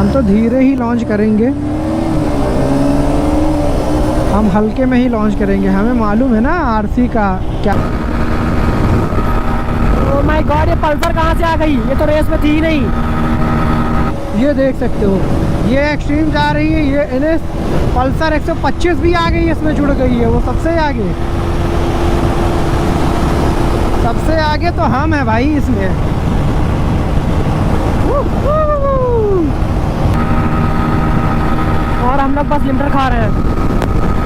हम तो धीरे ही लॉन्च करेंगे, हम हल्के में ही लॉन्च करेंगे, हमें मालूम है ना आरसी का क्या। ओह माय गॉड, ये पल्सर कहाँ से आ गई? ये तो रेस में थी ही नहीं। ये देख सकते हो, ये एक्सट्रीम जा रही है, ये NS पल्सर 125 भी आ गई, इसमें जुड़ गई है। वो सबसे आगे, सबसे आगे तो हम है भाई इसमें। और हम लोग बस लिमिटर खा रहे हैं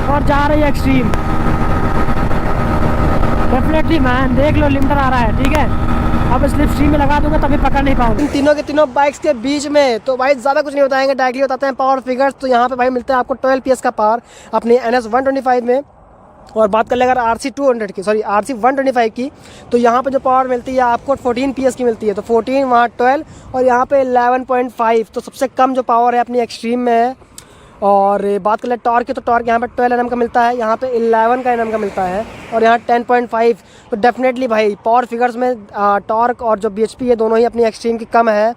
और जा रही है एक्सट्रीम। डेफिनेटली मैन, देख लो लिमिटर आ रहा है, ठीक है। अब स्लिप स्ट्रीम में लगा दूंगा तभी पकड़ नहीं पाऊंगा। इन तीनों के तीनों बाइक्स के बीच में तो भाई ज़्यादा कुछ नहीं बताएंगे, डायरेक्टली बताते हैं पावर फिगर्स। तो यहाँ पे भाई मिलता है आपको 12 PS का पावर अपनी NS 125 में। और बात कर ले अगर RC 200 की, सॉरी RC 125 की, तो यहाँ पे जो पावर मिलती है आपको 14 PS की मिलती है। तो 14, वहाँ 12 और यहाँ पे 11.5। तो सबसे कम जो पावर है अपनी एक्सट्रीम में है। और बात कर ले टॉर्क की, तो टॉर्क यहाँ पे 12 Nm का मिलता है, यहाँ पे 11 का Nm का मिलता है और यहाँ 10.5। तो डेफिनेटली भाई पावर फिगर्स में टॉर्क और जो BHP है दोनों ही अपनी एक्सट्रीम की कम है।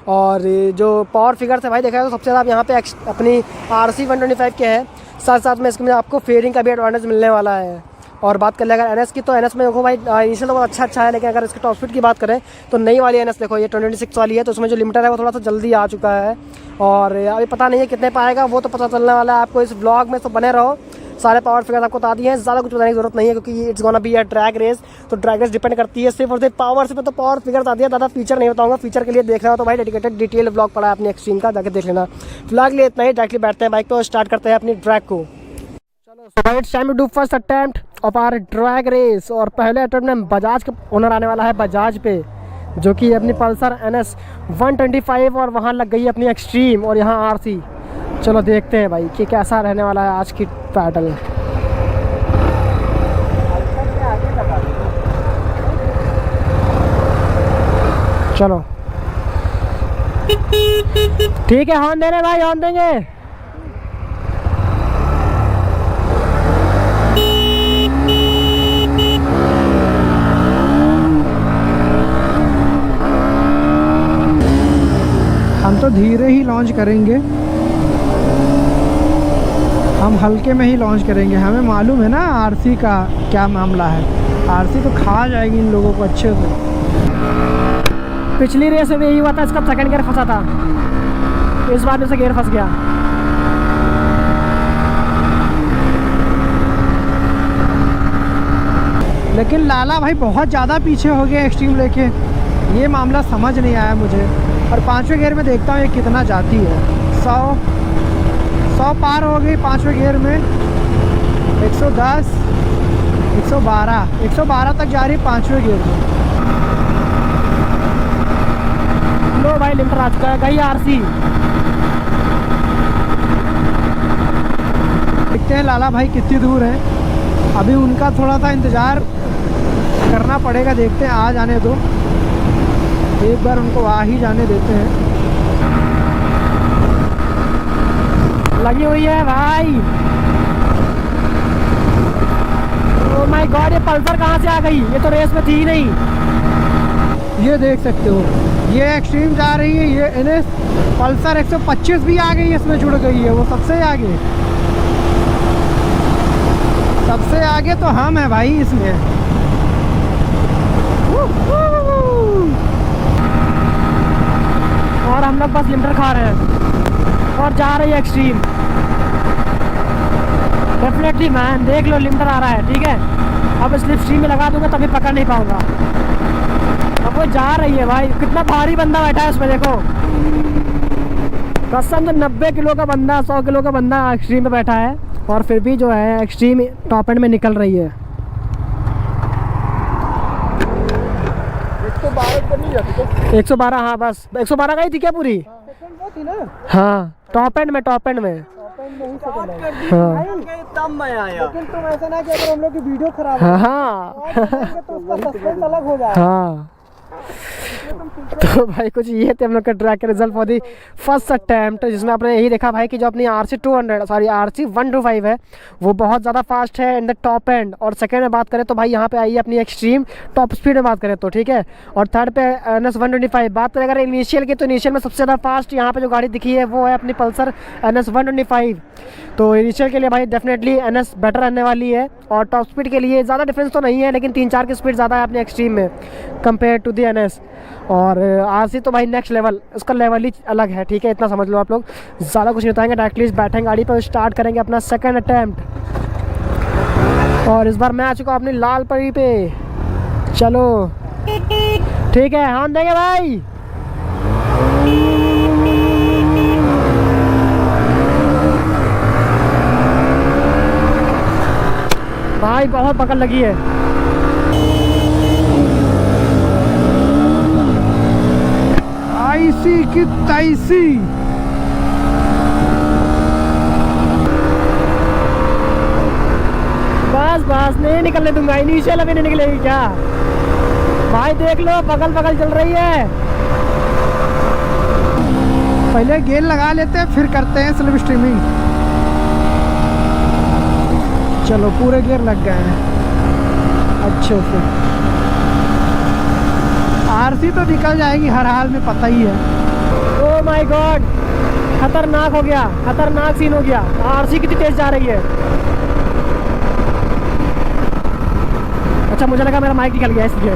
और जो पावर फिगर्स है भाई देखा जाए तो सबसे ज़्यादा यहाँ पे अपनी RC 125 के है। साथ साथ में इसमें आपको फेयरिंग का भी एडवांटेज मिलने वाला है। और बात कर ले अगर NS की, तो NS में देखो भाई इनिशियल तो बहुत अच्छा है, लेकिन अगर इसके टॉप स्पीड की बात करें तो नई वाली NS देखो ये 26 वाली है, तो उसमें जो लिमिटर है वो थोड़ा सा जल्दी आ चुका है। और अभी पता नहीं है कितने पाएगा, वो तो पता चलने वाला है आपको इस व्लॉग में। तो बने रहो, सारे पावर फिगर्स आपको बता दिए हैं, ज़्यादा कुछ बताने की जरूरत नहीं है क्योंकि it's gonna be a drag race. तो ड्रैग रेस डिपेंड करती है सिर्फ और सिर्फ पावर से। तो पावर फिगर बता दिया, ज़्यादा फीचर नहीं बताऊंगा। फीचर के लिए देखना हो तो भाई डेडिकेटेड डिटेल व्लॉग पड़ा है अपनी एक्सट्रीम का, जाके देख लेना। फिलहाल के लिए इतना ही, डायरेक्टली बैठते हैं बाइक पे और स्टार्ट करते हैं अपनी ड्रैग को। चलो it's time to do first attempt of our drag race. और पहले अटेम्प्ट में बजाज का ओनर आने वाला है, बजाज पे, जो कि अपनी पल्सर NS 125 और वहाँ लग गई अपनी एक्सट्रीम और यहाँ RC। चलो देखते हैं भाई कि कैसा रहने वाला है आज की बैटल। चलो ठीक है, हॉर्न दे रहे भाई, हॉर्न देंगे। हम तो धीरे ही लॉन्च करेंगे, हम हल्के में ही लॉन्च करेंगे, हमें मालूम है ना आरसी का क्या मामला है। आरसी तो खा जाएगी इन लोगों को अच्छे से। पिछली रेस में यही हुआ था, इसका सेकंड गियर फंसा था, इस बार से गियर फंस गया। लेकिन लाला भाई बहुत ज़्यादा पीछे हो गया एक्सट्रीम लेके, ये मामला समझ नहीं आया मुझे। और पाँचवें गियर में देखता हूँ ये कितना जाती है। 100 पार हो गई पाँचवें गियर में, 110, 112 तक जा रही है पाँचवें गियर में। लो भाई लिमिटर आ चुका है, गई RC। देखते हैं लाला भाई कितनी दूर है, अभी उनका थोड़ा सा इंतज़ार करना पड़ेगा। देखते हैं, आ जाने दो, एक बार उनको आ ही जाने देते हैं। लगी हुई है भाई। ओह माय गॉड, ये पल्सर कहाँ से आ गई? ये तो रेस में थी ही नहीं। ये देख सकते हो, ये एक्सट्रीम जा रही है, ये NS पल्सर 125 भी आ गई, इसमें जुड़ गई है। वो सबसे आगे, सबसे आगे तो हम है भाई इसमें। और हम लोग बस लिमिटर खा रहे हैं और जा रही है एक्सट्रीम। डेफिनेटली मैन, देख लो लिमिटर आ रहा है, ठीक है। अब स्लिप स्ट्रीम में लगा दूंगा तभी पकड़ नहीं पाऊंगा। अब वो जा रही है भाई, कितना भारी बंदा बैठा है उसमें देखो, कसम से 90 किलो का बंदा, 100 किलो का बंदा एक्सट्रीम पे बैठा है और फिर भी जो है एक्सट्रीम टॉप एंड में निकल रही है। 112, हाँ बस 112 का ही थी क्या पूरी? हाँ टॉप एंड में, टॉप एंड में। हाँ तब मैं आया, लेकिन तुम ऐसा ना कि अगर हम लोग की वीडियो खराब हाँ तो उसका सस्पेंस अलग हो जाएगा। हाँ तुम तो भाई कुछ ये थे हम लोग का ट्रैक के result for the first attempt, जिसमें आपने यही देखा भाई कि जो अपनी RC 125 है वो बहुत ज़्यादा फास्ट है इन द टॉप एंड। और सेकंड में बात करें तो भाई यहाँ पे आई है अपनी एक्सट्रीम टॉप स्पीड में बात करें तो, ठीक है। और थर्ड पे NS 125। बात करें अगर इनिशियल की तो इनिशियल में सबसे ज़्यादा फास्ट यहाँ पे जो गाड़ी दिखी है वो है अपनी पल्सर NS 125। तो इनिशियल के लिए भाई डेफिनेटली NS बेटर रहने वाली है। और टॉप स्पीड के लिए ज़्यादा डिफरेंस तो नहीं है, लेकिन 3-4 की स्पीड ज़्यादा है अपने एक्सट्रीम में कंपेयर टू दी NS। और RC तो भाई नेक्स्ट लेवल, उसका लेवल ही अलग है, ठीक है। इतना समझ लो आप लोग, ज़्यादा कुछ नहीं बताएंगे, डायरेक्टली बैठेंगे गाड़ी पर, स्टार्ट करेंगे अपना सेकंड अटैम्प्ट। और इस बार मैं आ चुका हूँ अपनी लाल परी पे। चलो ठीक है, हम देंगे भाई। भाई बहुत पकड़ लगी है। ऐसी की तैसी। बस नहीं निकलने दूंगा, इनिशियल अभी नहीं निकलेगी क्या भाई? देख लो बगल चल रही है। पहले गेयर लगा लेते हैं फिर करते हैं स्लिप स्ट्रीमिंग। चलो पूरे गियर लग गए हैं अच्छे से। RC तो निकल जाएगी हर हाल में, पता ही है। ओह माय गॉड, खतरनाक हो गया, खतरनाक सीन हो गया। RC कितनी तेज जा रही है। अच्छा मुझे लगा मेरा माइक निकल गया इसलिए।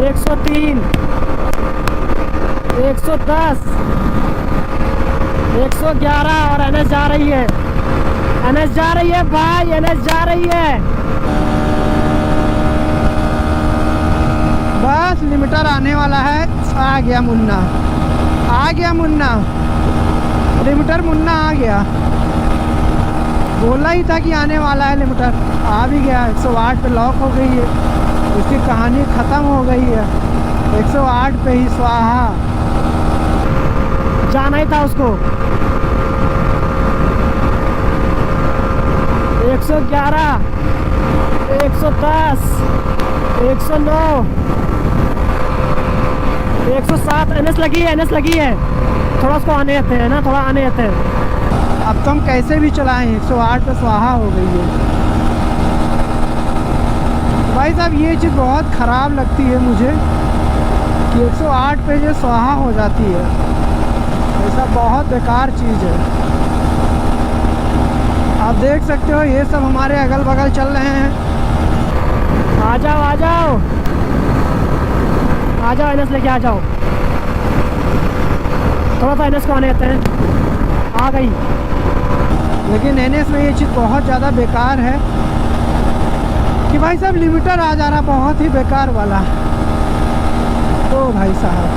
103, 110, 111 और NS जा रही है, NS जा रही है भाई, NS जा रही है। बस लिमिटर आने वाला है। आ गया मुन्ना, आ गया मुन्ना, लिमिटर मुन्ना आ गया। बोला ही था कि आने वाला है लिमिटर, आ भी गया। 108 पे लॉक हो गई है, उसकी कहानी ख़त्म हो गई है। 108 पे ही स्वाहा, जाना ही था उसको। 111, 110, 109, 107। NS लगी है, NS लगी है। थोड़ा उसको आने देते हैं ना, थोड़ा आने देते हैं। अब तो हम कैसे भी चलाएं, 108 पे स्वाहा हो गई है। भाई साहब ये चीज़ बहुत ख़राब लगती है मुझे कि 108 पे जो स्वाहा हो जाती है, ऐसा बहुत बेकार चीज़ है। आप देख सकते हो ये सब हमारे अगल बगल चल रहे हैं। आ जाओ आ जाओ आ जाओ, NS लेके आ जाओ। थोड़ा सा NS को आने देते हैं। आ गई। लेकिन NS में ये चीज़ बहुत ज़्यादा बेकार है कि भाई साहब लिमिटर आ जा रहा, बहुत ही बेकार वाला। तो भाई साहब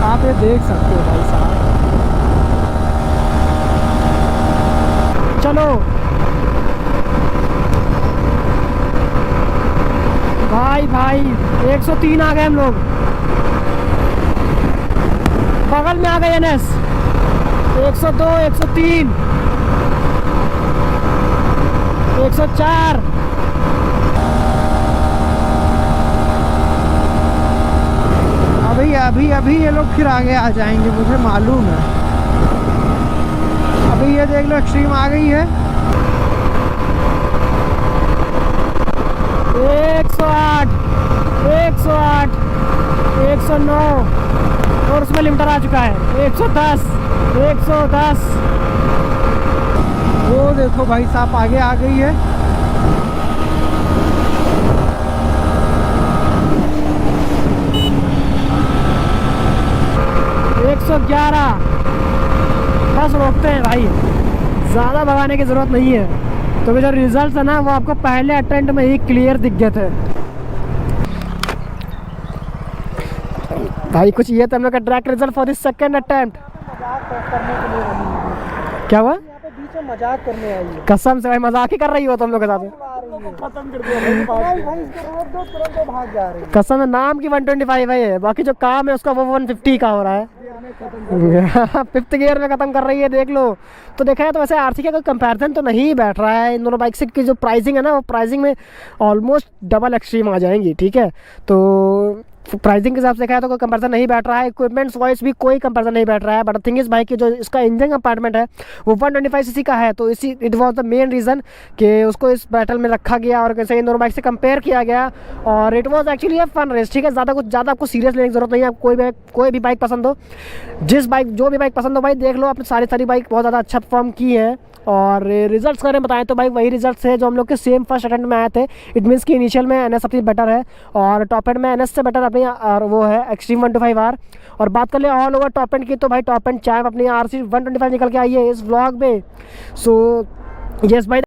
आप ये देख सकते हो भाई साहब। चलो भाई 103 आ गए हम लोग, बगल में आ गए NS। 102, 103, 104। अभी ये लोग फिर आगे आ जाएंगे, मुझे मालूम है। अभी ये देख लो एक्सट्रीम आ गई है। 108, 108, 109 और उसमें लिमिटर आ चुका है। 110, 110। वो देखो भाई साहब आगे आ गई है। बस रोकते हैं भाई, ज़्यादा भगाने की ज़रूरत नहीं है। तो जो रिजल्ट है ना वो आपको पहले अटेम्प्ट में ही क्लियर दिख गए थे भाई। कुछ ये तो हम लोग का track result for this second attempt. क्या हुआ? बीच में मजाक करने आई है। कसम से भाई मजाक ही कर रही हो तुम लोग के साथ। खत्म कर दिया भाई, तुरंत भाग जा रही है। कसम नाम की 125 है ये, बाकी जो काम है उसका वो 150 का हो रहा है। फिफ्थ गियर में खत्म कर रही है, देख लो। तो देखा है तो वैसे आरसी का कोई कंपैरिजन तो नहीं बैठ रहा है इन दोनों बाइक से, की जो प्राइसिंग है ना वो प्राइसिंग में ऑलमोस्ट डबल एक्सट्रीम आ जाएंगी, ठीक है। तो प्राइसिंग के हिसाब से देखा है तो कोई कंपैरिजन नहीं बैठ रहा है, इक्विपमेंट्स वाइज भी कोई कंपैरिजन नहीं बैठ रहा है। बट थिंग इस बाइक की जो इसका इंजन कंपार्टमेंट है वो 125 सीसी का है, तो इसी it was the main reason कि उसको इस बैटल में रखा गया और कैसे इन दोनों बाइक से कंपेयर किया गया। और it was actually a fun race, ठीक है। ज़्यादा आपको सीरियस लेने की जरूरत नहीं है। आपको कोई भी बाइक पसंद हो, जो भी बाइक पसंद हो भाई, देख लो आपने सारी बाइक बहुत ज़्यादा अच्छा परफॉर्म की है। और रिजल्ट्स करें बताएं तो भाई वही रिजल्ट्स है जो हम लोग के सेम फर्स्ट अटेम्प्ट में आए थे। इट मीन्स कि इनिशियल में एनएस अपनी बेटर है और टॉप एंड में एनएस से बेटर अपनी और वो है एक्सट्रीम 125R। और बात कर ले ऑल ओवर टॉप एंड की तो भाई टॉप एंड चैम्प अपनी RC 125 निकल के आई है इस व्लॉग में। सो यस भाई।